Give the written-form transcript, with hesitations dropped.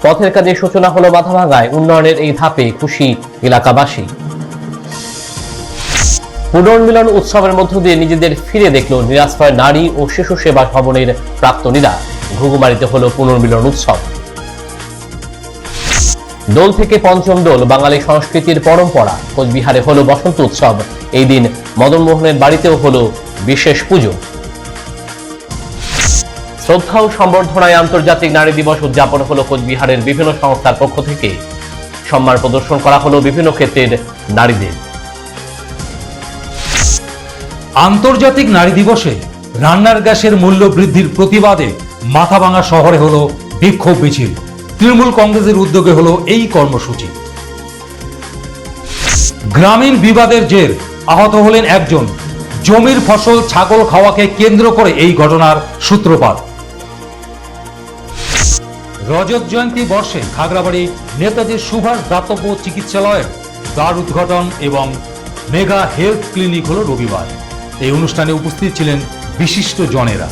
পথের কাজে সূচনা হলো মাথাভাঙ্গায়। উন্নয়নের এই ধাপে খুশি এলাকাবাসী। পুনর্মিলন উৎসবের মধ্য দিয়ে নিজেদের ফিরে দেখল নিরাশ্রয় নারী ও শিশু সেবা ভবনের প্রাক্তনীরা। ঘুঘুমারিতে হলো পুনর্মিলন উৎসব। দোল থেকে পঞ্চম দোল বাঙালি সংস্কৃতির পরম্পরা। কোচবিহারে হলো বসন্ত উৎসব। এই দিন মদন মোহনের বাড়িতেও হলো বিশেষ পুজো। শ্রদ্ধা ও সম্বর্ধনায় আন্তর্জাতিক নারী দিবস উদযাপন হলো কোচবিহারের বিভিন্ন সংস্থার পক্ষ থেকে। সম্মান প্রদর্শন করা হলো বিভিন্ন ক্ষেত্রের নারীদের। আন্তর্জাতিক নারী দিবসে রান্নার গ্যাসের মূল্য বৃদ্ধির প্রতিবাদে মাথাভাঙ্গা শহরে হলো বিক্ষোভ মিছিল। তৃণমূল কংগ্রেসের উদ্যোগে হলো এই কর্মসূচি। গ্রামীণ বিবাদের জের আহত হলেন একজন। জমির ফসল ছাগল খাওয়াকে কেন্দ্র করে এই ঘটনার সূত্রপাত। রজত জয়ন্তী বর্ষে খাগড়াবাড়ি নেতাজি সুভাষ দাতব্য চিকিৎসালয়ের দ্বার উদ্ঘাটন এবং মেগা হেলথ ক্লিনিক হলো রবিবার। এই অনুষ্ঠানে উপস্থিত ছিলেন বিশিষ্ট জনেরা।